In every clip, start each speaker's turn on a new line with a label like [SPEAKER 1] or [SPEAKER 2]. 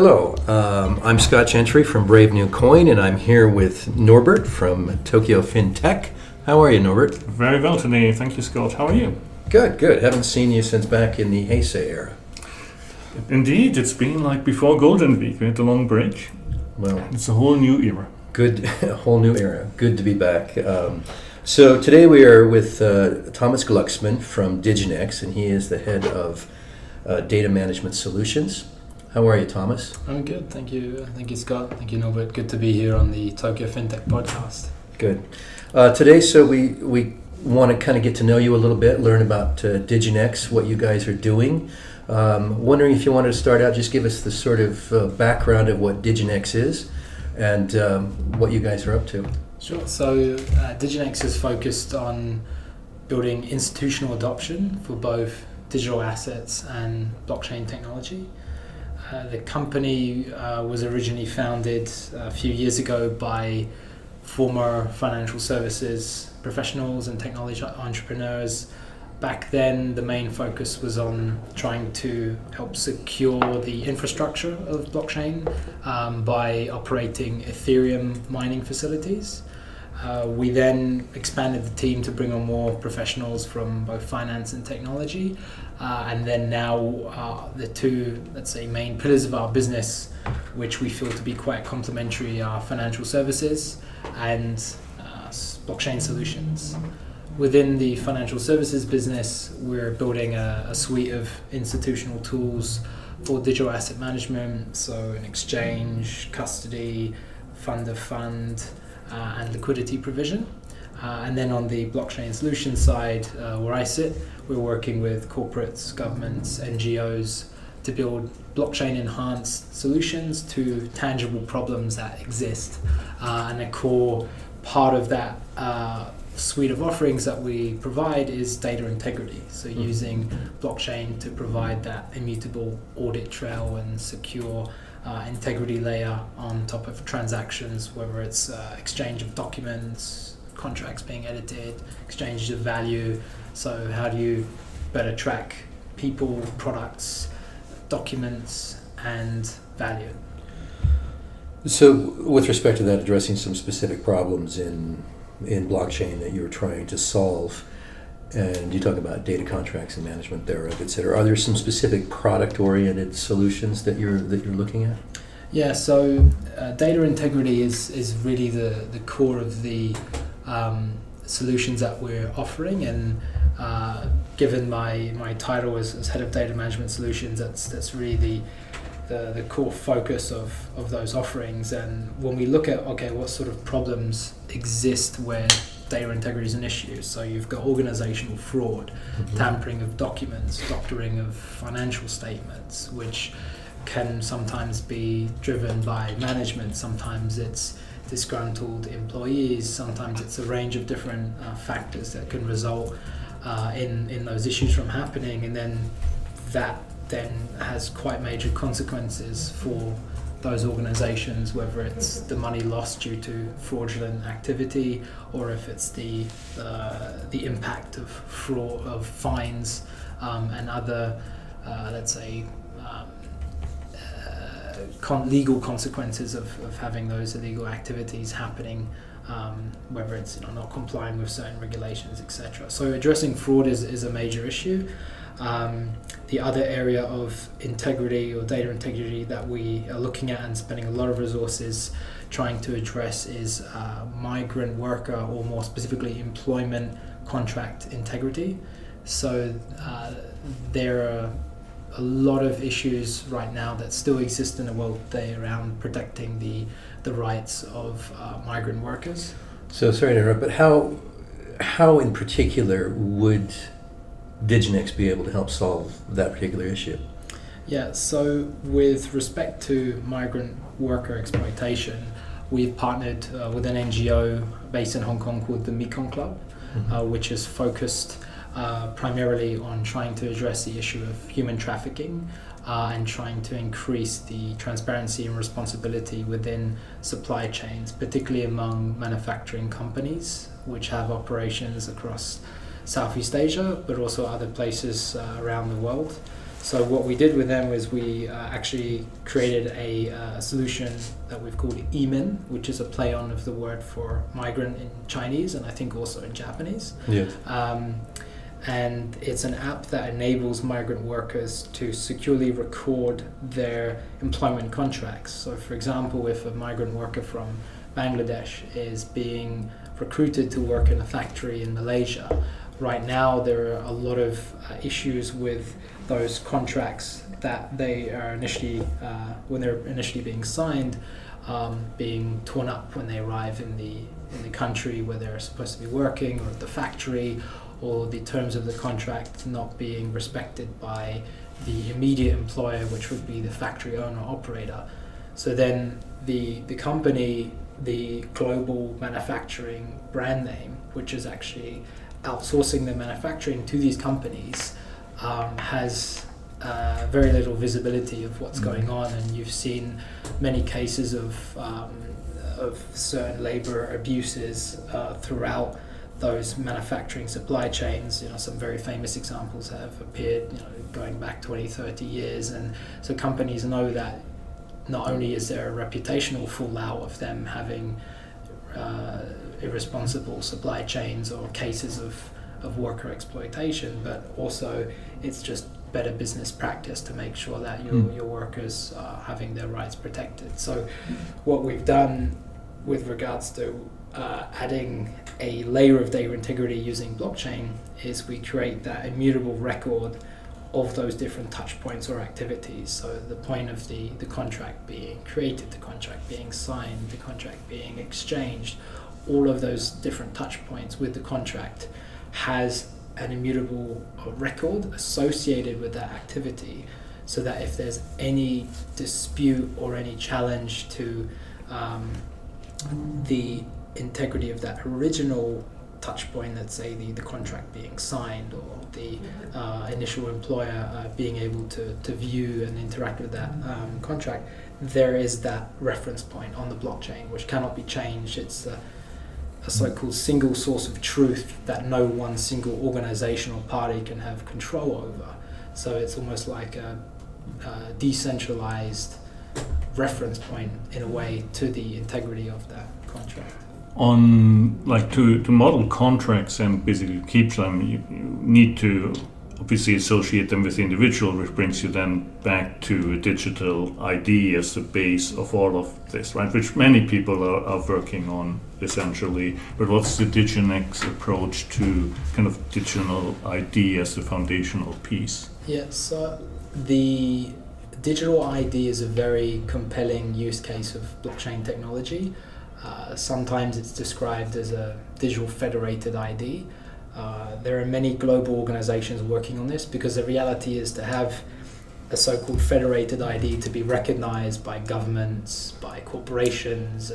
[SPEAKER 1] Hello, I'm Scott Gentry from Brave New Coin, and I'm here with Norbert from Tokyo FinTech. How are you, Norbert?
[SPEAKER 2] Very well today, thank you, Scott. How are you?
[SPEAKER 1] Good, good. Haven't seen you since back in the Heisei era.
[SPEAKER 2] Indeed, it's been like before Golden Week. We had a long break.
[SPEAKER 1] Well,
[SPEAKER 2] it's a whole new era.
[SPEAKER 1] Good, a whole new era. Good to be back. So today we are with Thomas Glucksmann from Diginex, and he is the head of Data Management Solutions. How are you, Thomas?
[SPEAKER 3] I'm good, thank you. Thank you, Scott. Thank you, Norbert. Good to be here on the Tokyo FinTech podcast.
[SPEAKER 1] Good. Today, so we want to kind of get to know you a little bit, learn about Diginex, what you guys are doing. Wondering if you wanted to start out, just give us the sort of background of what Diginex is and what you guys are up to.
[SPEAKER 3] Sure. So Diginex is focused on building institutional adoption for both digital assets and blockchain technology. The company was originally founded a few years ago by former financial services professionals and technology entrepreneurs. Back then, the main focus was on trying to help secure the infrastructure of blockchain by operating Ethereum mining facilities. We then expanded the team to bring on more professionals from both finance and technology. And then now the two, let's say, main pillars of our business, which we feel to be quite complementary, are financial services and blockchain solutions. Within the financial services business, we're building a suite of institutional tools for digital asset management, so an exchange, custody, fund of fund, and liquidity provision. And then on the blockchain solution side, where I sit, we're working with corporates, governments, NGOs to build blockchain-enhanced solutions to tangible problems that exist. And a core part of that suite of offerings that we provide is data integrity. So using blockchain to provide that immutable audit trail and secure integrity layer on top of transactions, whether it's exchange of documents, contracts being edited, exchange of value. So how do you better track people, products, documents, and value?
[SPEAKER 1] So with respect to that, addressing some specific problems in blockchain that you're trying to solve, and you talk about data contracts and management thereof, et cetera. Are there some specific product-oriented solutions that you're looking at?
[SPEAKER 3] Yeah, so data integrity is really the core of the solutions that we're offering, and given my title as head of data management solutions, that's really the core focus of those offerings. And when we look at, okay, what sort of problems exist where data integrity is an issue, so you've got organizational fraud, tampering of documents, doctoring of financial statements, which can sometimes be driven by management, sometimes it's disgruntled employees, sometimes it's a range of different factors that can result in those issues from happening, and then that then has quite major consequences for those organizations, whether it's the money lost due to fraudulent activity, or if it's the impact of fraud, of fines and other, let's say, legal consequences of having those illegal activities happening, whether it's not complying with certain regulations, etc. So addressing fraud is a major issue. The other area of integrity or data integrity that we are looking at and spending a lot of resources trying to address is migrant worker, or more specifically employment contract integrity. So there are a lot of issues right now that still exist in the world today around protecting the rights of migrant workers.
[SPEAKER 1] So sorry to interrupt, but how in particular would Diginex be able to help solve that particular issue?
[SPEAKER 3] Yeah, so with respect to migrant worker exploitation, we've partnered with an NGO based in Hong Kong called the Migrant Club, which is focused primarily on trying to address the issue of human trafficking and trying to increase the transparency and responsibility within supply chains, particularly among manufacturing companies, which have operations across Southeast Asia, but also other places around the world. So what we did with them is we actually created a solution that we've called EMIN, which is a play on of the word for migrant in Chinese and I think also in Japanese.
[SPEAKER 1] Yes.
[SPEAKER 3] And it's an app that enables migrant workers to securely record their employment contracts. So for example, if a migrant worker from Bangladesh is being recruited to work in a factory in Malaysia, right now there are a lot of issues with those contracts that they are initially, when they're initially being signed, being torn up when they arrive in the country where they're supposed to be working, or at the factory, or the terms of the contract not being respected by the immediate employer, which would be the factory owner operator. So then the company, the global manufacturing brand name, which is actually outsourcing the manufacturing to these companies, has very little visibility of what's going on, and you've seen many cases of certain labor abuses throughout those manufacturing supply chains. Some very famous examples have appeared, going back 20, 30 years, and so companies know that not only is there a reputational fallout of them having irresponsible supply chains or cases of worker exploitation, but also it's just better business practice to make sure that your workers are having their rights protected. So what we've done with regards to adding a layer of data integrity using blockchain is we create that immutable record of those different touch points or activities. So the point of the contract being created, the contract being signed, the contract being exchanged, all of those different touch points with the contract has an immutable record associated with that activity, so that if there's any dispute or any challenge to the integrity of that original touch point, let's say the contract being signed, or the initial employer being able to view and interact with that contract, there is that reference point on the blockchain which cannot be changed. It's a so-called single source of truth that no one single organization or party can have control over. So it's almost like a decentralized reference point in a way to the integrity of that contract.
[SPEAKER 2] On to model contracts and basically keep them, you need to obviously associate them with the individual, which brings you then back to a digital ID as the base of all of this, right? Which many people are working on essentially. But what's the Diginex approach to kind of digital ID as the foundational piece?
[SPEAKER 3] Yeah, so the digital ID is a very compelling use case of blockchain technology. Sometimes it's described as a digital federated ID. There are many global organizations working on this, because the reality is to have a so-called federated ID to be recognized by governments, by corporations,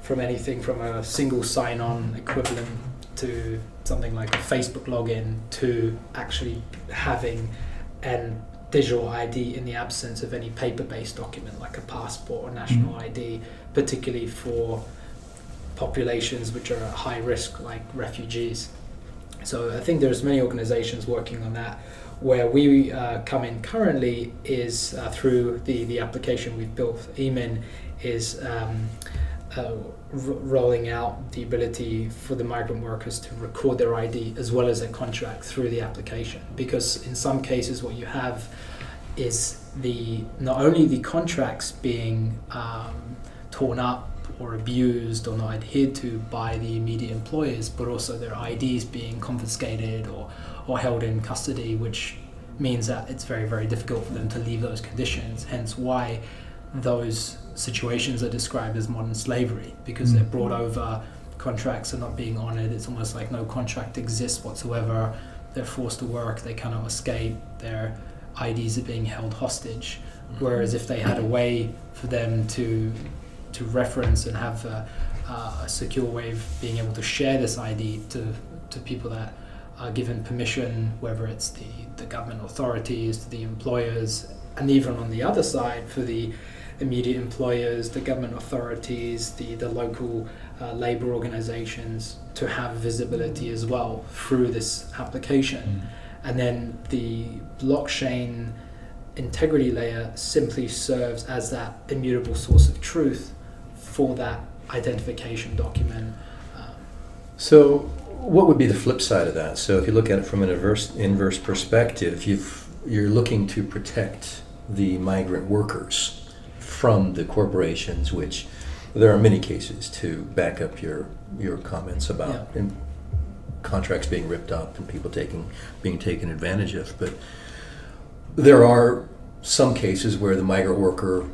[SPEAKER 3] from anything from a single sign-on equivalent to something like a Facebook login, to actually having a digital ID in the absence of any paper-based document like a passport or national ID, particularly for populations which are at high risk, like refugees. So I think there's many organizations working on that. Where we come in currently is through the application we've built, EMIN, is rolling out the ability for the migrant workers to record their ID as well as their contract through the application. Because in some cases what you have is not only the contracts being torn up or abused or not adhered to by the immediate employers, but also their IDs being confiscated or held in custody, which means that it's very, very difficult for them to leave those conditions, hence why those situations are described as modern slavery, because they're brought over, contracts are not being honoured, it's almost like no contract exists whatsoever, they're forced to work, they cannot escape, their IDs are being held hostage. Whereas if they had a way for them to reference and have a secure way of being able to share this ID to people that are given permission, whether it's the government authorities, to the employers, and even on the other side for the immediate employers, the government authorities, the local labour organisations, to have visibility as well through this application. And then the blockchain integrity layer simply serves as that immutable source of truth for that identification document.
[SPEAKER 1] So what would be the flip side of that? So if you look at it from an inverse perspective, you're looking to protect the migrant workers from the corporations, which there are many cases to back up your comments about contracts being ripped up and people being taken advantage of. But there are some cases where the migrant worker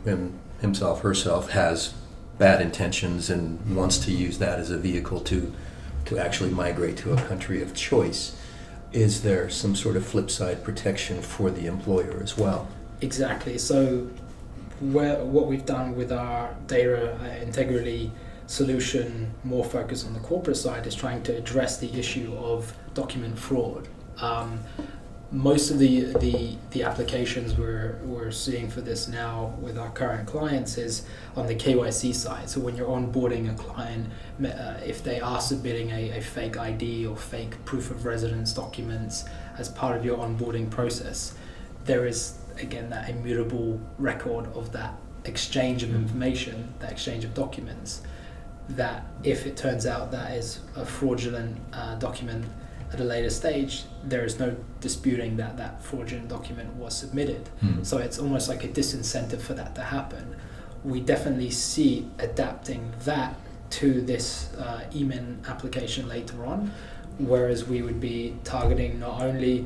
[SPEAKER 1] himself, herself, has bad intentions and wants to use that as a vehicle to actually migrate to a country of choice. Is there some sort of flip side protection for the employer as well?
[SPEAKER 3] Exactly. So what we've done with our data integrity solution, more focused on the corporate side, is trying to address the issue of document fraud. Most of the applications we're seeing for this now with our current clients is on the KYC side. So when you're onboarding a client, if they are submitting a fake ID or fake proof of residence documents as part of your onboarding process, there is, again, that immutable record of that exchange of information, that exchange of documents, that if it turns out that is a fraudulent document at a later stage, there is no disputing that that fraudulent document was submitted. So it's almost like a disincentive for that to happen. We definitely see adapting that to this EMIN application later on, whereas we would be targeting not only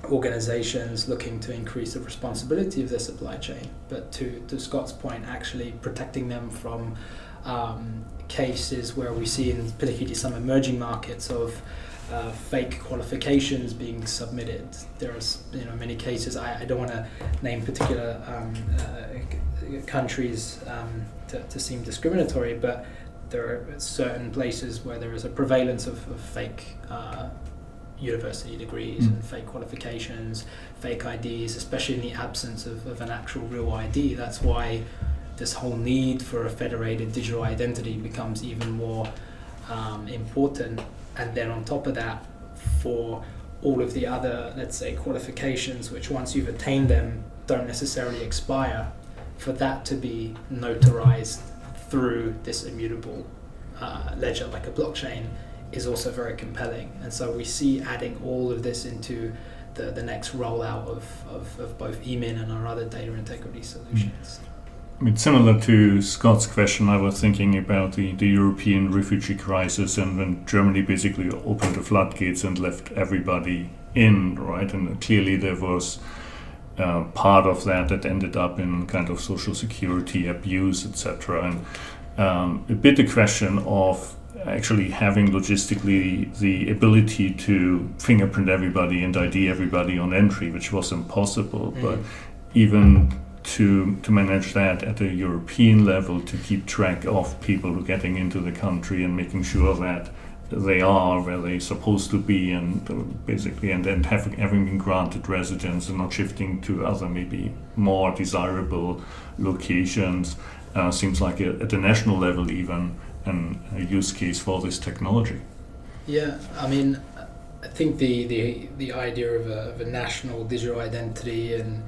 [SPEAKER 3] organizations looking to increase the responsibility of their supply chain, but to Scott's point, actually protecting them from cases where we see in particularly some emerging markets of fake qualifications being submitted. There's many cases. I don't want to name particular countries to seem discriminatory, but there are certain places where there is a prevalence of fake university degrees and fake qualifications, fake IDs, especially in the absence of an actual real ID. That's why this whole need for a federated digital identity becomes even more important. And then on top of that, for all of the other, let's say, qualifications, which once you've attained them, don't necessarily expire, for that to be notarized through this immutable ledger like a blockchain is also very compelling. And so we see adding all of this into the next rollout of both EMIN and our other data integrity solutions.
[SPEAKER 2] I mean, similar to Scott's question, I was thinking about the European refugee crisis and when Germany basically opened the floodgates and left everybody in, right? And clearly there was part of that ended up in kind of social security abuse, etc. And a bit the question of actually having logistically the ability to fingerprint everybody and ID everybody on entry, which was impossible, but even to manage that at a European level, to keep track of people who are getting into the country and making sure that they are where they're supposed to be, and basically, and then having been granted residence and not shifting to other maybe more desirable locations, seems like at the national level even a use case for this technology.
[SPEAKER 3] Yeah, I mean, I think the idea of a national digital identity, and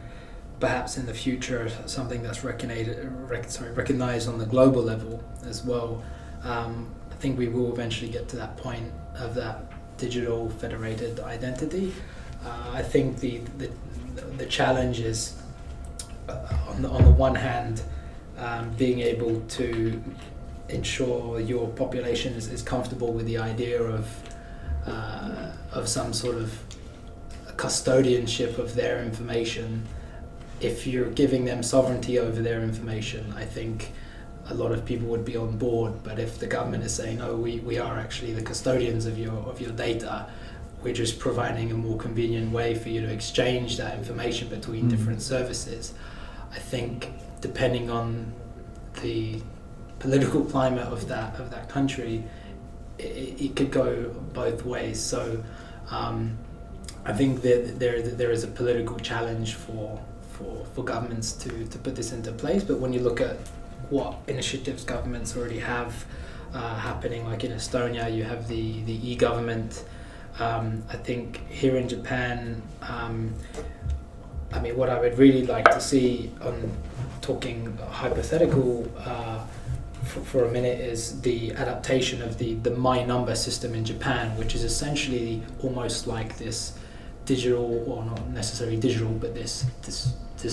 [SPEAKER 3] perhaps in the future something that's recognized on the global level as well. I think we will eventually get to that point of that digital federated identity. I think the challenge is on the one hand, being able to ensure your population is comfortable with the idea of some sort of custodianship of their information. If you're giving them sovereignty over their information, I think a lot of people would be on board. But if the government is saying, no, we are actually the custodians of your data, we're just providing a more convenient way for you to exchange that information between different services, I think depending on the political climate of that country, it could go both ways. So I think that there is a political challenge for governments to put this into place. But when you look at what initiatives governments already have happening, like in Estonia, you have the e-government I think here in Japan, I mean, what I would really like to see, on talking hypothetical for a minute, is the adaptation of the My Number system in Japan, which is essentially almost like this digital, or not necessarily digital, but this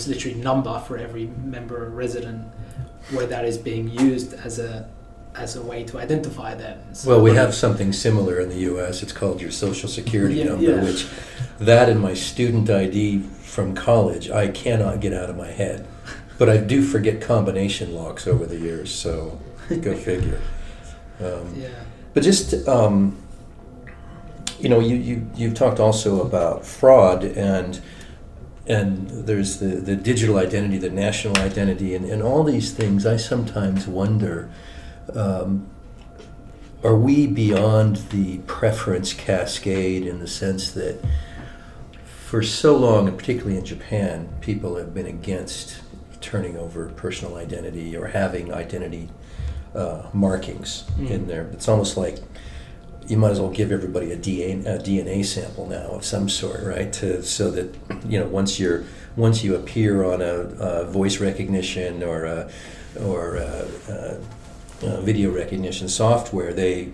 [SPEAKER 3] literally number for every member or resident, where that is being used as a way to identify them. So,
[SPEAKER 1] well, we have something similar in the U.S. It's called your Social Security number,
[SPEAKER 3] yeah.
[SPEAKER 1] which that and my student ID from college, I cannot get out of my head. But I do forget combination locks over the years, so go figure.
[SPEAKER 3] Yeah.
[SPEAKER 1] But just, you've talked also about fraud, and there's the digital identity, the national identity, and all these things. I sometimes wonder, are we beyond the preference cascade, in the sense that for so long, and particularly in Japan, people have been against turning over personal identity or having identity markings in there. It's almost like you might as well give everybody a DNA sample now of some sort, right? So that once you appear on a voice recognition or a video recognition software, they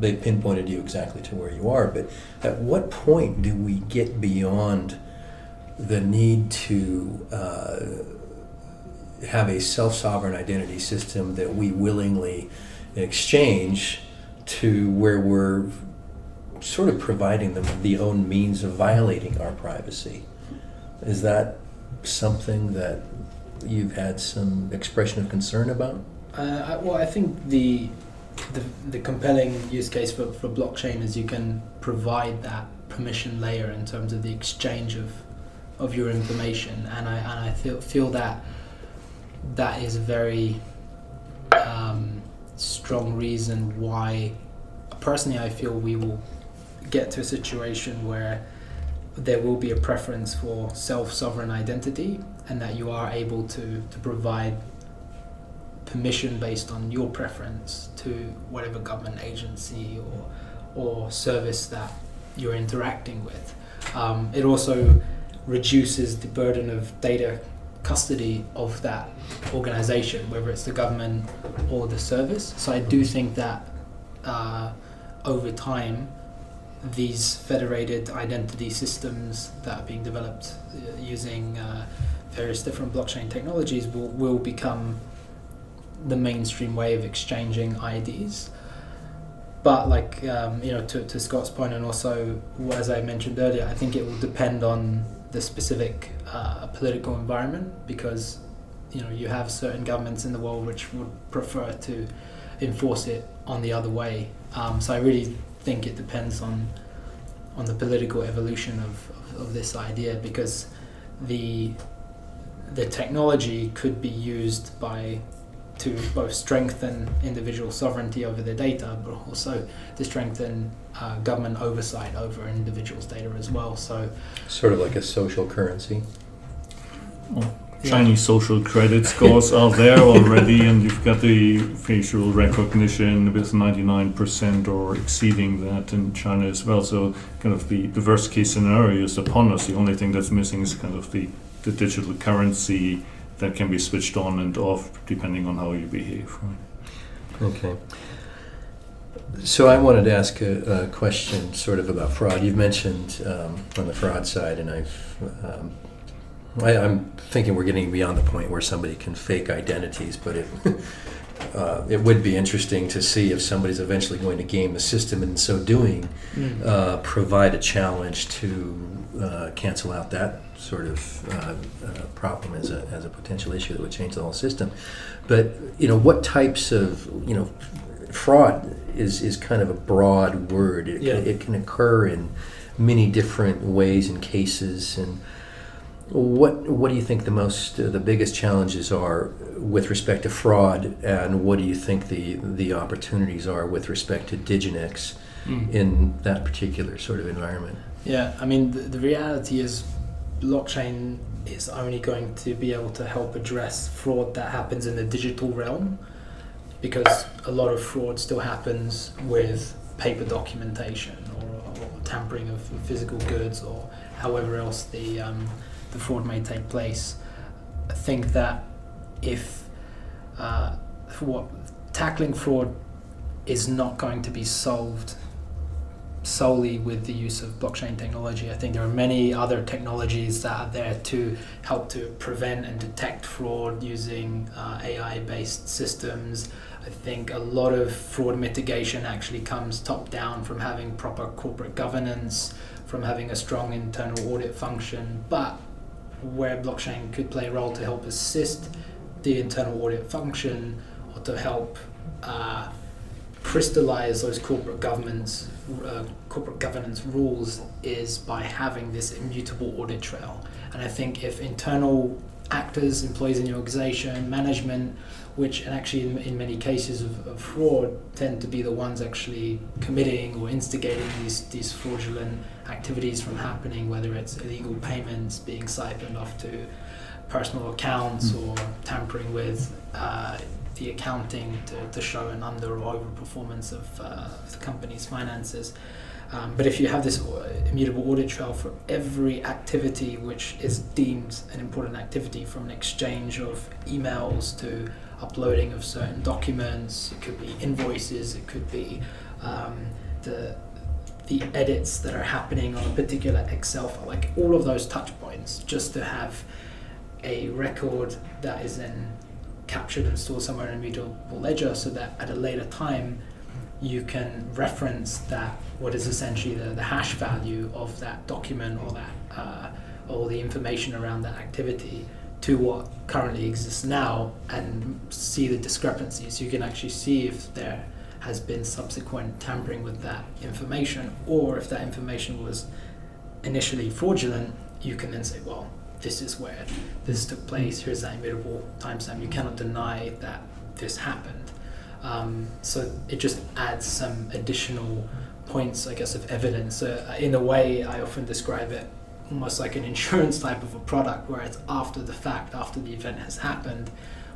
[SPEAKER 1] pinpointed you exactly to where you are. But at what point do we get beyond the need to have a self-sovereign identity system that we willingly exchange, to where we're sort of providing them the own means of violating our privacy? Is that something that you've had some expression of concern about?
[SPEAKER 3] Well, I think the compelling use case for blockchain is you can provide that permission layer in terms of the exchange of your information, and I feel that is a very strong reason why, personally, I feel we will get to a situation where there will be a preference for self-sovereign identity, and that you are able to provide permission based on your preference to whatever government agency or service that you're interacting with. It also reduces the burden of data custody of that organization, whether it's the government or the service. So I do think that over time, these federated identity systems that are being developed using various different blockchain technologies will become the mainstream way of exchanging IDs. But to Scott's point, and also as I mentioned earlier, I think it will depend on the specific political environment, because you have certain governments in the world which would prefer to enforce it on the other way. So I really think it depends on the political evolution of this idea, because the technology could be used to both strengthen individual sovereignty over their data, but also to strengthen government oversight over individuals' data as well. So,
[SPEAKER 1] sort of like a social currency.
[SPEAKER 2] Well, Chinese social credit scores are there already, and you've got the facial recognition with 99% or exceeding that in China as well. So, kind of the worst case scenario is upon us. The only thing that's missing is kind of the digital currency that can be switched on and off depending on how you behave. Right?
[SPEAKER 1] Okay. So I wanted to ask a question sort of about fraud. You've mentioned on the fraud side, and I'm thinking we're getting beyond the point where somebody can fake identities, but it would be interesting to see if somebody's eventually going to game the system, and in so doing provide a challenge to cancel out that sort of problem as a potential issue that would change the whole system. But what types of fraud is kind of a broad word. It can occur in many different ways and cases. And what do you think the biggest challenges are with respect to fraud, and what do you think the opportunities are with respect to Diginex in that particular sort of environment? Yeah,
[SPEAKER 3] I mean, the reality is blockchain is only going to be able to help address fraud that happens in the digital realm, because a lot of fraud still happens with paper documentation or tampering of physical goods, or however else the fraud may take place. I think that if tackling fraud is not going to be solved solely with the use of blockchain technology. I think there are many other technologies that are there to help to prevent and detect fraud using AI-based systems. I think a lot of fraud mitigation actually comes top down from having proper corporate governance, from having a strong internal audit function, but where blockchain could play a role to help assist the internal audit function, or to help crystallize those corporate governance rules, is by having this immutable audit trail. And I think if internal actors, employees in your organization, management, which and actually in many cases of fraud tend to be the ones actually committing or instigating these fraudulent activities from happening, whether it's illegal payments being siphoned off to personal accounts, or tampering with the accounting to show an under or overperformance of the company's finances. But if you have this immutable audit trail for every activity which is deemed an important activity, from an exchange of emails to uploading of certain documents, it could be invoices, it could be the edits that are happening on a particular Excel file, like all of those touch points, just to have a record that is then captured and stored somewhere in a immutable ledger, so that at a later time you can reference that, what is essentially the hash value of that document, or that or the information around that activity, to what currently exists now, and see the discrepancies. So you can actually see if there has been subsequent tampering with that information, or if that information was initially fraudulent, you can then say, well, this is where this took place, here's that immutable timestamp. You cannot deny that this happened. So it just adds some additional points, I guess, of evidence. In a way, I often describe it almost like an insurance type of a product, where it's after the fact, after the event has happened,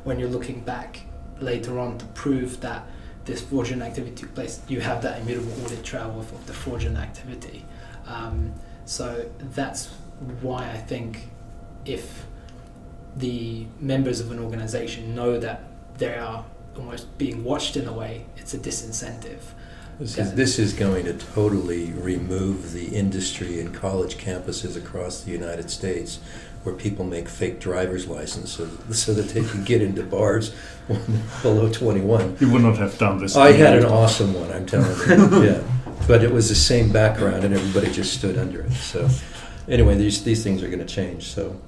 [SPEAKER 3] when you're looking back later on to prove that this fraudulent activity took place, you have that immutable audit trail of the fraudulent activity. So that's why I think if the members of an organization know that they are almost being watched in a way, it's a disincentive.
[SPEAKER 1] This is going to totally remove the industry in college campuses across the United States, where people make fake driver's licenses so that they can get into bars below 21.
[SPEAKER 2] You would not have done this.
[SPEAKER 1] I had an awesome one, I'm telling you. Yeah, but it was the same background, and everybody just stood under it. So anyway, these things are going to change. So.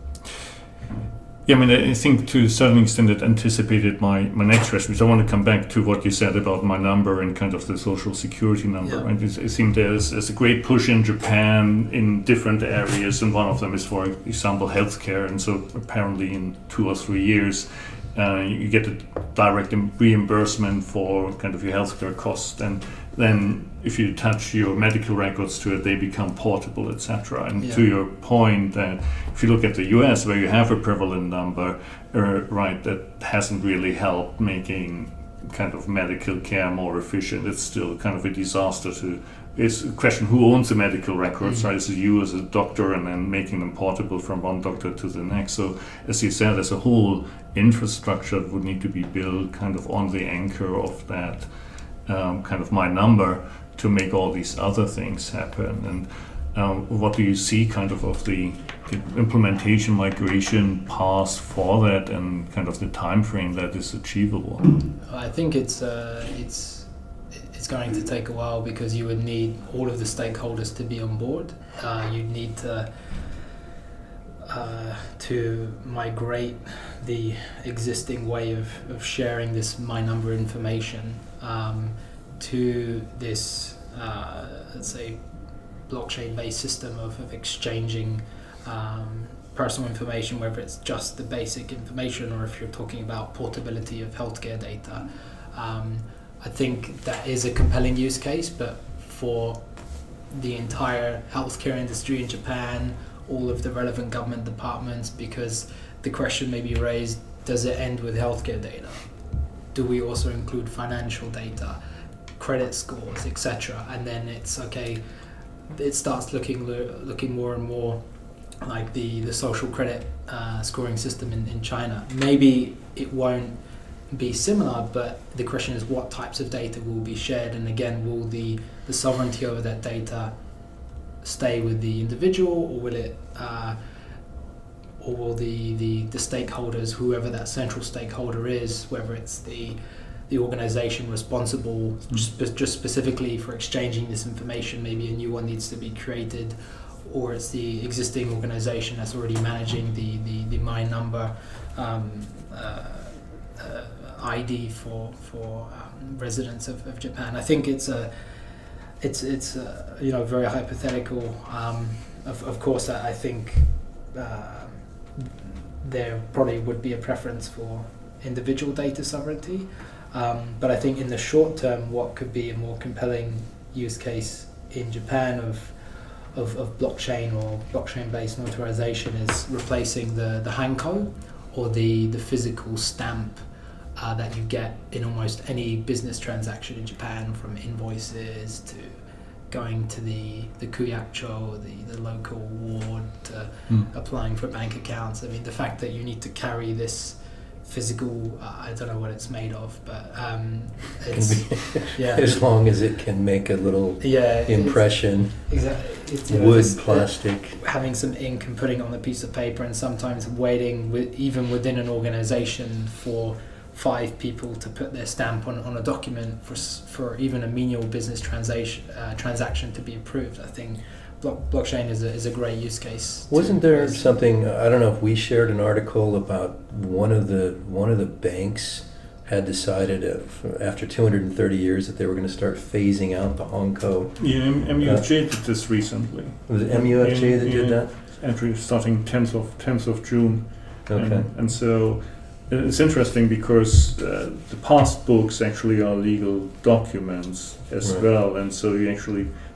[SPEAKER 2] Yeah, I mean, I think to a certain extent it anticipated my next question, which I want to come back to what you said about my number and kind of the social security number.
[SPEAKER 3] Yeah.
[SPEAKER 2] Right? It seems there's a great push in Japan in different areas, and one of them is, for example, healthcare. And so apparently in 2 or 3 years, you get a direct reimbursement for kind of your healthcare costs, and then if you attach your medical records to it, they become portable, etc. And to your point, that if you look at the US, where you have a prevalent number, right, that hasn't really helped making kind of medical care more efficient. It's still kind of a disaster it's a question who owns the medical records, right? Is it you as a doctor, and then making them portable from one doctor to the next? So as you said, there's a whole infrastructure that would need to be built kind of on the anchor of that kind of my number to make all these other things happen. And what do you see kind of the implementation migration path for that, and kind of the time frame that is achievable?
[SPEAKER 3] I think it's going to take a while, because you would need all of the stakeholders to be on board. You'd need to migrate the existing way of sharing this my number information to this, let's say, blockchain-based system of exchanging personal information, whether it's just the basic information, or if you're talking about portability of healthcare data. I think that is a compelling use case, but for the entire healthcare industry in Japan, all of the relevant government departments, because the question may be raised, does it end with healthcare data? Do we also include financial data, credit scores, etc.? And then it's okay, it starts looking more and more like the social credit scoring system in China. Maybe it won't be similar, but the question is what types of data will be shared, and again, will the sovereignty over that data stay with the individual, or will it or will the stakeholders, whoever that central stakeholder is, whether it's the organization responsible just specifically for exchanging this information, maybe a new one needs to be created, or it's the existing organization that's already managing the my number ID for residents of Japan. I think it's very hypothetical. Of course, I think there probably would be a preference for individual data sovereignty, but I think in the short term, what could be a more compelling use case in Japan of blockchain or blockchain-based notarization is replacing the hanko or the physical stamp that you get in almost any business transaction in Japan, from invoices to going to the kuyacho, the local ward, to applying for bank accounts. I mean, the fact that you need to carry this physical, I don't know what it's made of, but it's
[SPEAKER 1] as long as it can make a little impression.
[SPEAKER 3] Exactly.
[SPEAKER 1] Wood, plastic.
[SPEAKER 3] Having some ink and putting it on a piece of paper, and sometimes waiting even within an organization for 5 people to put their stamp on a document for even a menial business transaction to be approved. I think blockchain is a great use case.
[SPEAKER 1] Wasn't there something, I don't know if we shared an article about one of the banks had decided after 230 years that they were going to start phasing out the hanko.
[SPEAKER 2] Yeah, MUFG did this recently.
[SPEAKER 1] Was it MUFG that did that?
[SPEAKER 2] Actually, starting 10th of June.
[SPEAKER 1] Okay.
[SPEAKER 2] And so it's interesting because the passbooks actually are legal documents as well, and so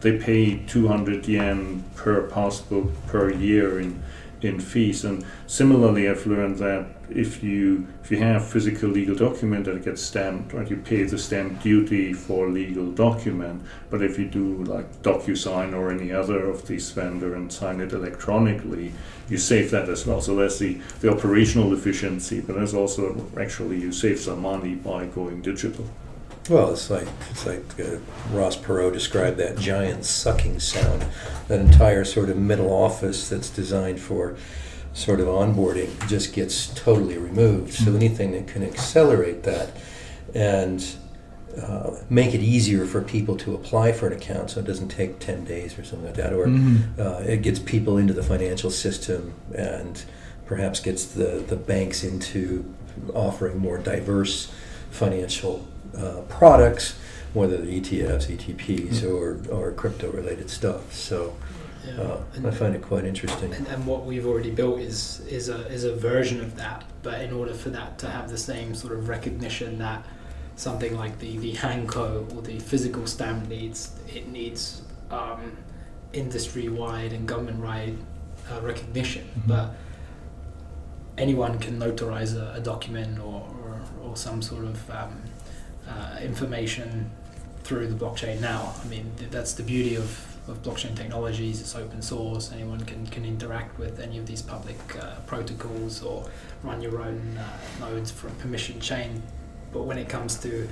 [SPEAKER 2] they pay 200 yen per passbook per year in fees. And similarly, I've learned that if you have physical legal document that gets stamped, right, you pay the stamp duty for legal document. But if you do like DocuSign or any other of these vendor and sign it electronically, you save that as well. So that's the operational efficiency, but there's also actually you save some money by going digital.
[SPEAKER 1] Well, it's like Ross Perot described that giant sucking sound, that entire sort of middle office that's designed for sort of onboarding just gets totally removed. So anything that can accelerate that and make it easier for people to apply for an account so it doesn't take 10 days or something like that, or it gets people into the financial system and perhaps gets the banks into offering more diverse financial products, whether they're ETFs, ETPs, or crypto-related stuff. So I find it quite interesting.
[SPEAKER 3] And what we've already built is a version of that, but in order for that to have the same sort of recognition that something like the hanko or the physical stamp needs industry-wide and government-wide recognition. But anyone can notarize a document or some sort of information through the blockchain now. I mean, that's the beauty of blockchain technologies. It's open source. Anyone can interact with any of these public protocols or run your own nodes from permission chain. But when it comes to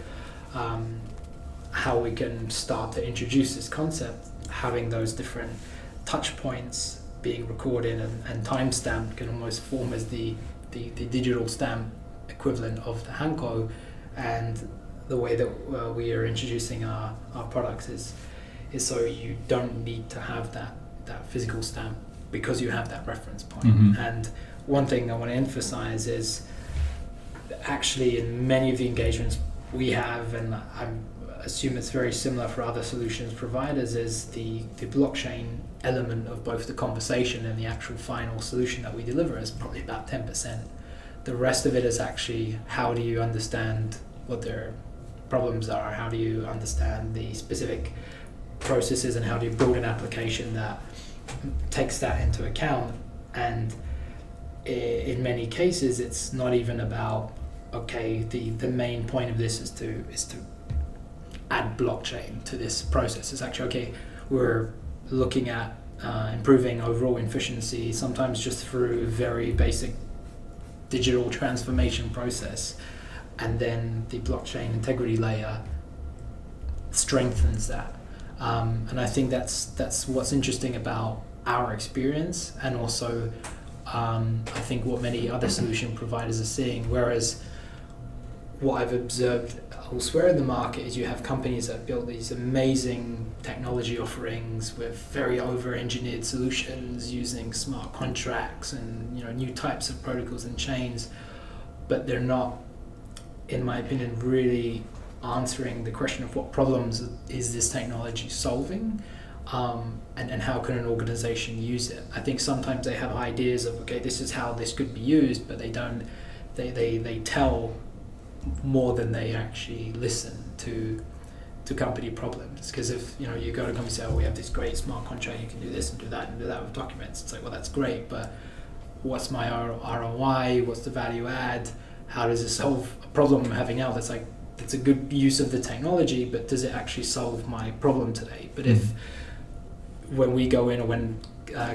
[SPEAKER 3] how we can start to introduce this concept, having those different touch points being recorded and time-stamped can almost form as the digital stamp equivalent of the hanko. And the way that we are introducing our products is so you don't need to have that physical stamp because you have that reference point. And one thing I want to emphasize is actually in many of the engagements we have, and I assume it's very similar for other solutions providers, is the blockchain element of both the conversation and the actual final solution that we deliver is probably about 10%. The rest of it is actually how do you understand what their problems are, how do you understand the specific processes, and how do you build an application that takes that into account. And in many cases it's not even about, okay, the main point of this is to add blockchain to this process. It's actually, okay, we're looking at improving overall efficiency, sometimes just through a very basic digital transformation process, and then the blockchain integrity layer strengthens that. And I think that's what's interesting about our experience, and also I think what many other solution providers are seeing. Whereas what I've observed elsewhere in the market is you have companies that build these amazing technology offerings with very over-engineered solutions using smart contracts and new types of protocols and chains, but they're not, in my opinion, really answering the question of what problems is this technology solving, and how can an organization use it. I think sometimes they have ideas of, okay, this is how this could be used, but they tell more than they actually listen to company problems. Because if you go to a company and say, oh, we have this great smart contract, you can do this and do that with documents, it's like, well, that's great, but what's my ROI, what's the value add, how does it solve a problem I'm having now? That's like, it's a good use of the technology, but does it actually solve my problem today? But if when we go in, or when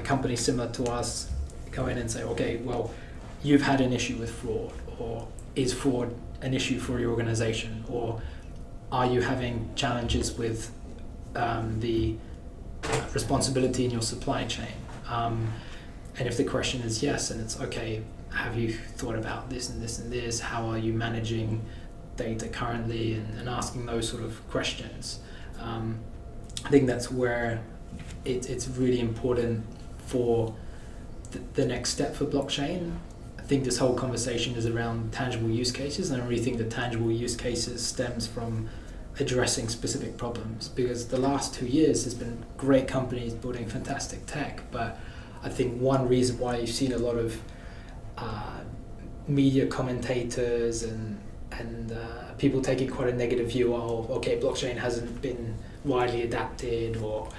[SPEAKER 3] companies similar to us go in and say, okay, well, you've had an issue with fraud, or is fraud an issue for your organization, or are you having challenges with the responsibility in your supply chain? And if the question is yes, and it's okay, have you thought about this and this and this? How are you managing data currently? And asking those sort of questions. I think that's where it's really important for the next step for blockchain. I think this whole conversation is around tangible use cases, and I really think that tangible use cases stems from addressing specific problems, because the last 2 years there's been great companies building fantastic tech, but I think one reason why you've seen a lot of media commentators and people taking quite a negative view of, okay, blockchain hasn't been widely adapted, or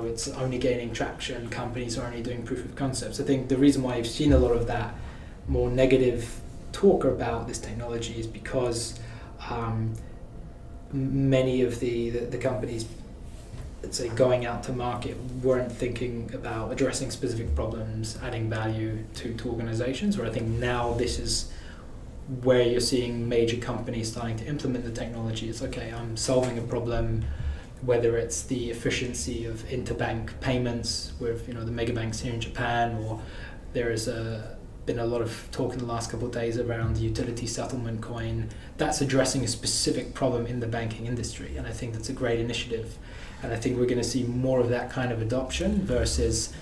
[SPEAKER 3] it's only gaining traction, companies are only doing proof of concepts. I think the reason why you've seen a lot of that more negative talk about this technology is because many of the companies, let's say, going out to market weren't thinking about addressing specific problems, adding value to organizations. Where I think now this is where you're seeing major companies starting to implement the technology. It's okay, I'm solving a problem, whether it's the efficiency of interbank payments with the mega banks here in Japan, or there is been a lot of talk in the last couple of days around the utility settlement coin. That's addressing a specific problem in the banking industry, and I think that's a great initiative. And I think we're going to see more of that kind of adoption versus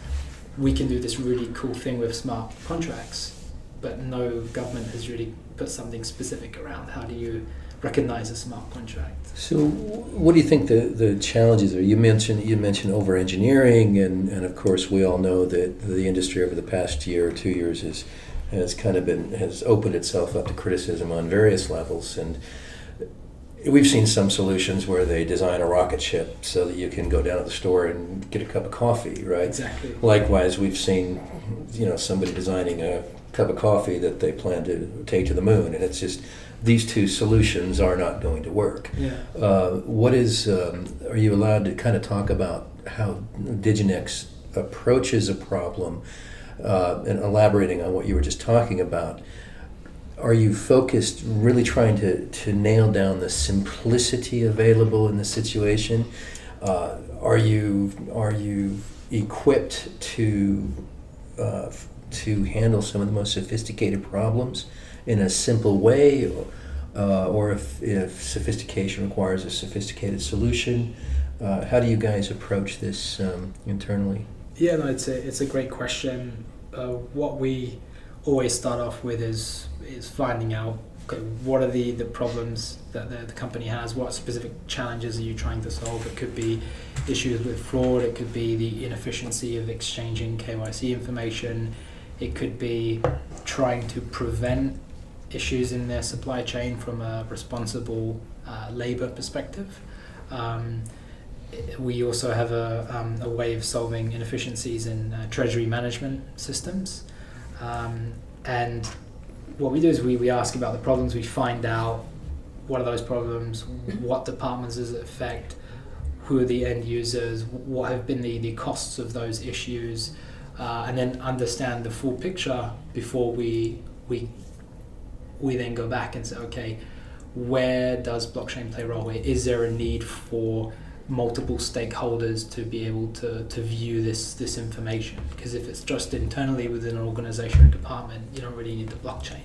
[SPEAKER 3] we can do this really cool thing with smart contracts, but no government has really put something specific around how do you recognize a smart contract. So
[SPEAKER 1] what do you think the challenges are? You mentioned over-engineering, and of course we all know that the industry over the past year or 2 years has opened itself up to criticism on various levels, and we've seen some solutions where they design a rocket ship so that you can go down to the store and get a cup of coffee, right?
[SPEAKER 3] Exactly.
[SPEAKER 1] Likewise, we've seen somebody designing a cup of coffee that they plan to take to the moon, and it's just these two solutions are not going to work.
[SPEAKER 3] Yeah.
[SPEAKER 1] Are you allowed to kind of talk about how Diginex approaches a problem, and elaborating on what you were just talking about? Are you focused really trying to nail down the simplicity available in the situation? Are you equipped to handle some of the most sophisticated problems in a simple way, or if sophistication requires a sophisticated solution? How do you guys approach this internally?
[SPEAKER 3] Yeah, no, it's a great question. What we always start off with is finding out, okay, what are the problems that the company has, what specific challenges are you trying to solve? It could be issues with fraud, it could be the inefficiency of exchanging KYC information, it could be trying to prevent issues in their supply chain from a responsible labor perspective. We also have a way of solving inefficiencies in treasury management systems. And what we do is we ask about the problems, we find out what are those problems, what departments does it affect, who are the end users, what have been the costs of those issues, and then understand the full picture before we then go back and say, okay, where does blockchain play a role? Is there a need for multiple stakeholders to be able to view this information? Because if it's just internally within an organization or department, you don't really need the blockchain.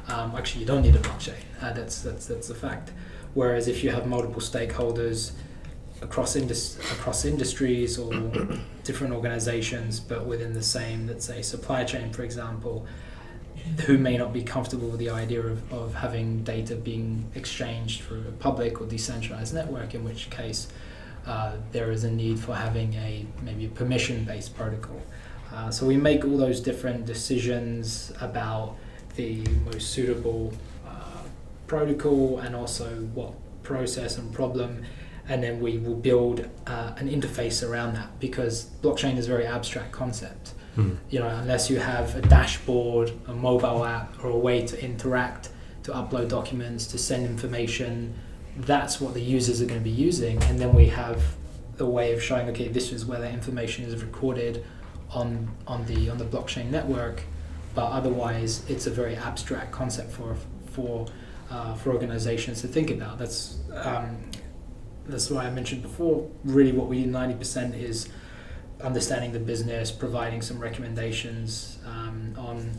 [SPEAKER 3] Actually, you don't need a blockchain. That's a fact. Whereas if you have multiple stakeholders across industries or different organizations, but within the same, let's say, supply chain, for example, who may not be comfortable with the idea of having data being exchanged through a public or decentralized network, in which case there is a need for having maybe a permission-based protocol. So we make all those different decisions about the most suitable protocol and also what process and problem, and then we will build an interface around that, because blockchain is a very abstract concept. You know, unless you have a dashboard, a mobile app, or a way to interact, to upload documents, to send information, that's what the users are going to be using. And then we have a way of showing, okay, this is where that information is recorded on the blockchain network. But otherwise, it's a very abstract concept for organizations to think about. That's why I mentioned before. Really, what we do 90% is understanding the business, providing some recommendations on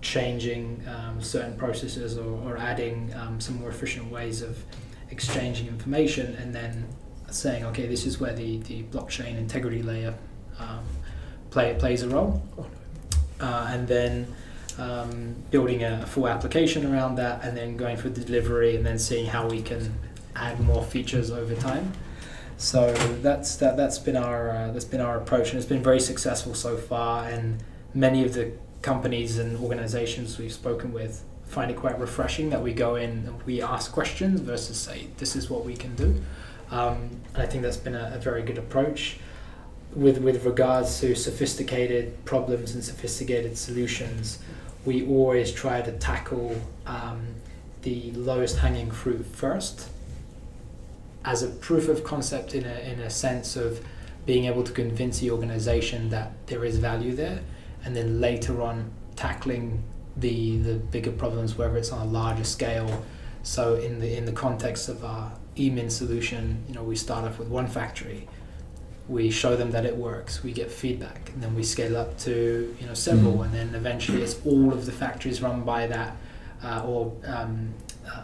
[SPEAKER 3] changing certain processes or adding some more efficient ways of exchanging information, and then saying, okay, this is where the blockchain integrity layer plays a role, and then building a full application around that, and then going for delivery, and then seeing how we can add more features over time. So that's been our approach, and it's been very successful so far. And many of the companies and organizations we've spoken with find it quite refreshing that we go in and we ask questions versus say, this is what we can do. And I think that's been a very good approach. With regards to sophisticated problems and sophisticated solutions, we always try to tackle the lowest hanging fruit first, as a proof of concept in a sense of being able to convince the organization that there is value there, and then later on tackling the bigger problems, whether it's on a larger scale. So in the context of our eMIN solution, you know, we start off with one factory, we show them that it works, we get feedback, and then we scale up to several, and then eventually it's all of the factories run by that or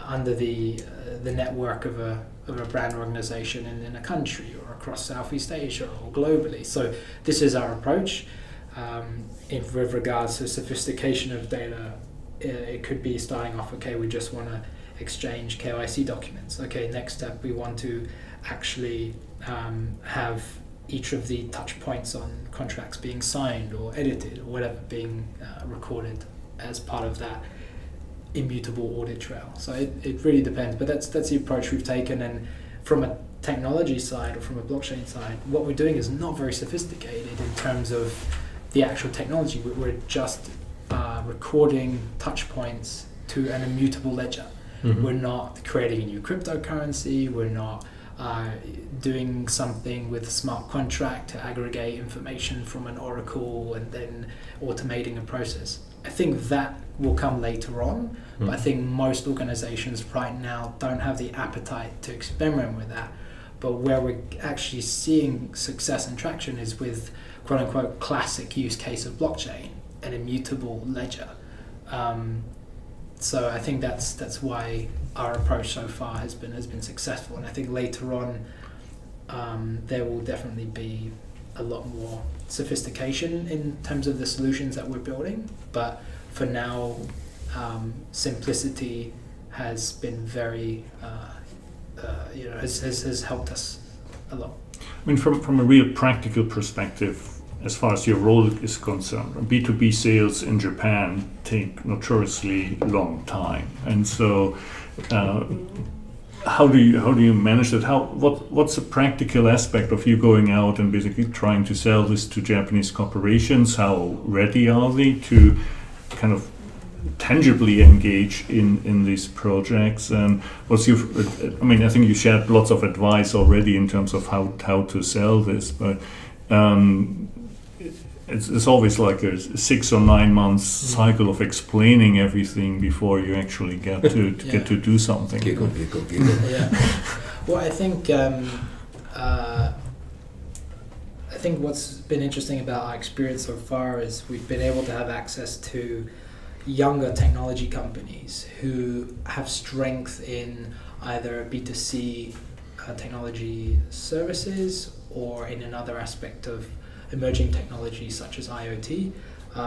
[SPEAKER 3] under the network of a brand organization in a country or across Southeast Asia or globally. So this is our approach. With regards to sophistication of data, it could be starting off, okay, we just want to exchange KYC documents. Okay, next step, we want to actually have each of the touch points on contracts being signed or edited or whatever being recorded as part of that immutable audit trail. So it really depends, but that's the approach we've taken. And from a technology side or from a blockchain side, what we're doing is not very sophisticated in terms of the actual technology. We're just recording touch points to an immutable ledger. We're not creating a new cryptocurrency, we're not doing something with a smart contract to aggregate information from an oracle and then automating a process. I think that will come later on, but I think most organizations right now don't have the appetite to experiment with that. But where we're actually seeing success and traction is with quote unquote classic use case of blockchain, an immutable ledger. So I think that's why our approach so far has been successful, and I think later on there will definitely be a lot more sophistication in terms of the solutions that we're building. But for now, simplicity has been very has helped us a lot.
[SPEAKER 2] I mean, from a real practical perspective, as far as your role is concerned, B2B sales in Japan take notoriously long time, and so how do you manage that? What's the practical aspect of you going out and basically trying to sell this to Japanese corporations? How ready are they to kind of tangibly engage in these projects? And what's your? I mean, I think you shared lots of advice already in terms of how to sell this, but it's always like a 6 or 9 months cycle of explaining everything before you actually get to get to do something.
[SPEAKER 1] Giggle.
[SPEAKER 3] Yeah. Well, I think what's been interesting about our experience so far is we've been able to have access to younger technology companies who have strength in either B2C technology services or in another aspect of emerging technologies such as IoT.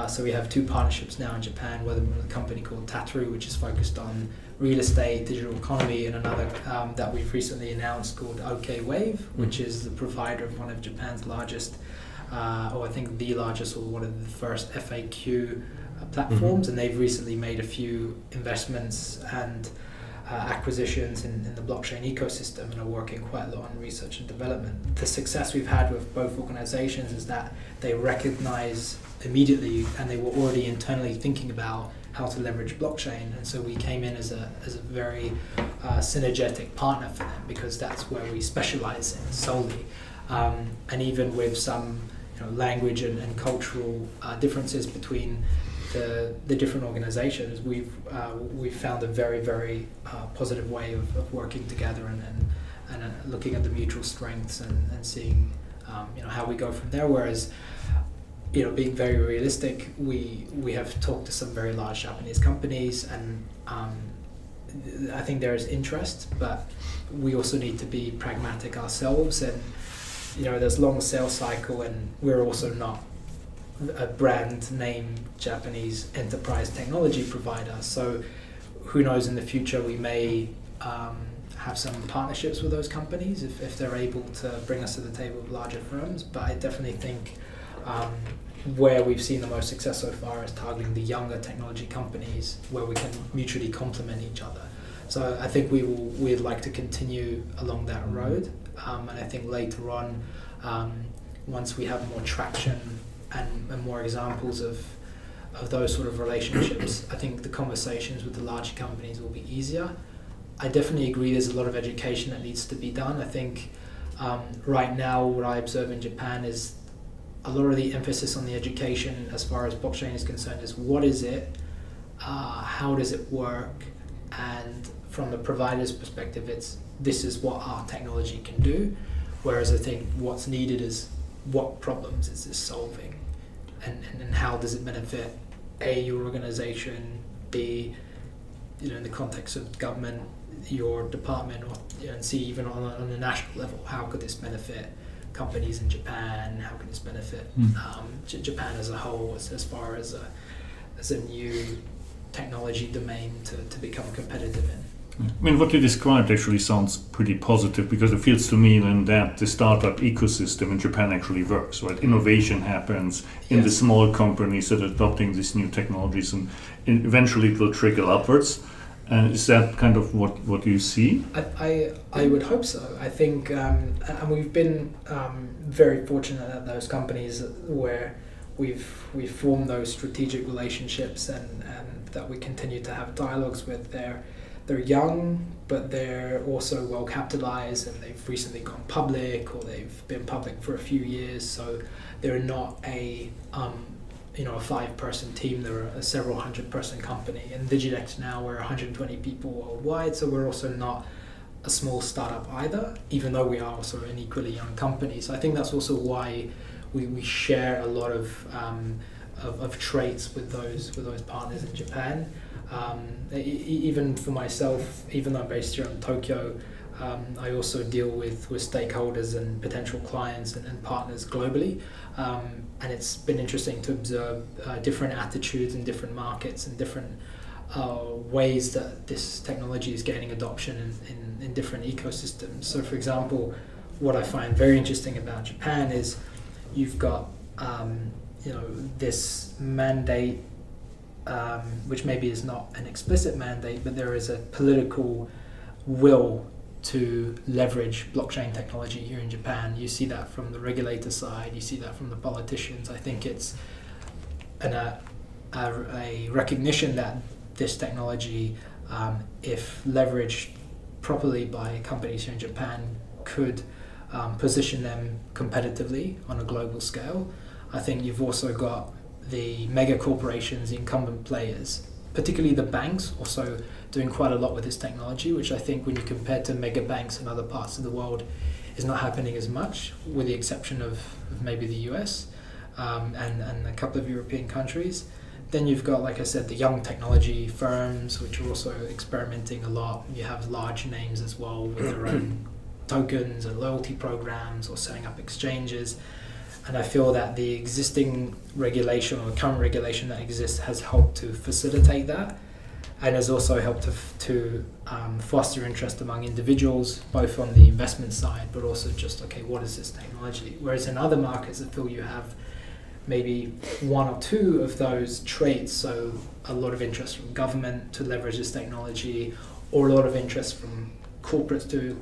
[SPEAKER 3] So we have 2 partnerships now in Japan, with a company called Tatru, which is focused on real estate, digital economy, and another that we've recently announced called OK Wave, which is the provider of one of Japan's largest, or I think the largest, or one of the first FAQ platforms. And they've recently made a few investments and acquisitions in the blockchain ecosystem and are working quite a lot on research and development. The success we've had with both organizations is that they recognize immediately, and they were already internally thinking about how to leverage blockchain, and so we came in as a very synergetic partner for them, because that's where we specialize in solely. And even with some language and cultural differences between the different organizations, we've found a very positive way of working together and looking at the mutual strengths and seeing how we go from there. Whereas being very realistic, we have talked to some very large Japanese companies, and I think there is interest, but we also need to be pragmatic ourselves, and there's long sales cycle, and we're also not a brand name Japanese enterprise technology provider. So who knows, in the future we may have some partnerships with those companies if they're able to bring us to the table with larger firms. But I definitely think where we've seen the most success so far is targeting the younger technology companies, where we can mutually complement each other. So I think we'd like to continue along that road, and I think later on, once we have more traction and more examples of those sort of relationships, I think the conversations with the larger companies will be easier. I definitely agree there's a lot of education that needs to be done. I think right now what I observe in Japan is a lot of the emphasis on the education as far as blockchain is concerned is what is it, how does it work, and from the provider's perspective this is what our technology can do. Whereas I think what's needed is what problems is this solving, and how does it benefit A, your organization, B, in the context of government, your department, or and C, even on a national level, how could this benefit companies in Japan, how can this benefit Japan as a whole, as far as a new technology domain to become competitive in.
[SPEAKER 2] I mean, what you described actually sounds pretty positive, because it feels to me then that the startup ecosystem in Japan actually works, right? Innovation happens in the small companies that are adopting these new technologies, and eventually it will trickle upwards. Is that kind of what you see?
[SPEAKER 3] I would hope so. I think, and we've been very fortunate at those companies where we've formed those strategic relationships, and that we continue to have dialogues with. They're young, but ththey're also well capitalized, and they've recently gone public, or they've been public for a few years. So they're not a 5-person team. They're a several 100-person company. And Diginex now, we're 120 people worldwide, so we're also not a small startup either, even though we are also an equally young company. So I think that's also why we share a lot of traits with those partners in Japan. Even for myself, even though I'm based here in Tokyo, I also deal with stakeholders and potential clients and partners globally, and it's been interesting to observe different attitudes in different markets and different ways that this technology is gaining adoption in different ecosystems. So for example, what I find very interesting about Japan is you've got this mandate, which maybe is not an explicit mandate, but there is a political will to leverage blockchain technology here in Japan. You see that from the regulator side, you see that from the politicians. I think it's a recognition that this technology, if leveraged properly by companies here in Japan, could position them competitively on a global scale. I think you've also got the mega corporations, the incumbent players, particularly the banks, also doing quite a lot with this technology, which I think when you compare to mega banks in other parts of the world is not happening as much, with the exception of maybe the US and a couple of European countries. Then you've got, like I said, the young technology firms, which are also experimenting a lot. You have large names as well with their own tokens and loyalty programs or setting up exchanges. And I feel that the existing regulation or current regulation that exists has helped to facilitate that, and has also helped to foster interest among individuals, both on the investment side, but also just, okay, what is this technology? Whereas in other markets, I feel you have maybe one or two of those traits, so a lot of interest from government to leverage this technology, or a lot of interest from corporates to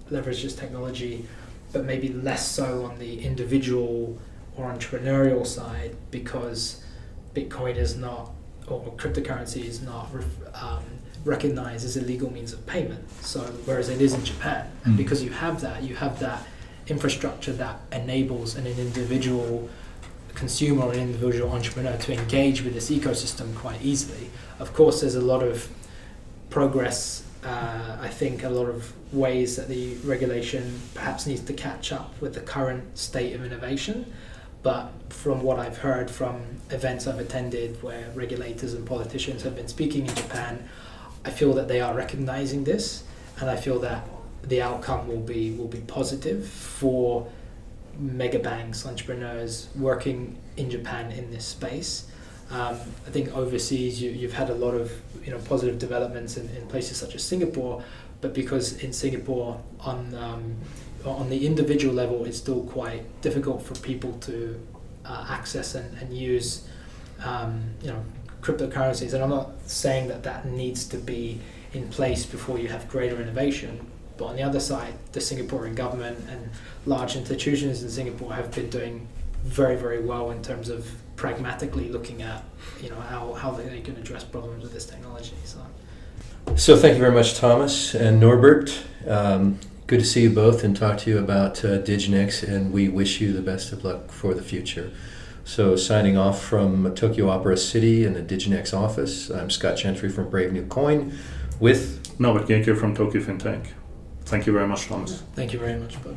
[SPEAKER 3] leverage this technology, but maybe less so on the individual or entrepreneurial side, because Bitcoin is not, or cryptocurrency is not recognized as a legal means of payment. So whereas it is in Japan, and because you have that infrastructure that enables an individual consumer or an individual entrepreneur to engage with this ecosystem quite easily. Of course, there's a lot of progress. I think a lot of ways that the regulation perhaps needs to catch up with the current state of innovation. But from what I've heard from events I've attended where regulators and politicians have been speaking in Japan, I feel that they are recognizing this, and I feel that the outcome will be positive for mega banks, entrepreneurs working in Japan in this space. I think overseas you've had a lot of positive developments in places such as Singapore, but because in Singapore on the individual level it's still quite difficult for people to access and use cryptocurrencies. And I'm not saying that needs to be in place before you have greater innovation. But on the other side, the Singaporean government and large institutions in Singapore have been doing very, very well in terms of pragmatically looking at how they can address problems with this technology.
[SPEAKER 1] So thank you very much, Thomas and Norbert. Good to see you both and talk to you about Diginex, and we wish you the best of luck for the future. So signing off from Tokyo Opera City in the Diginex office, I'm Scott Gentry from Brave New Coin with
[SPEAKER 2] Norbert Genker from Tokyo FinTech. Thank you very much, Thomas.
[SPEAKER 3] Thank you very much, Bob.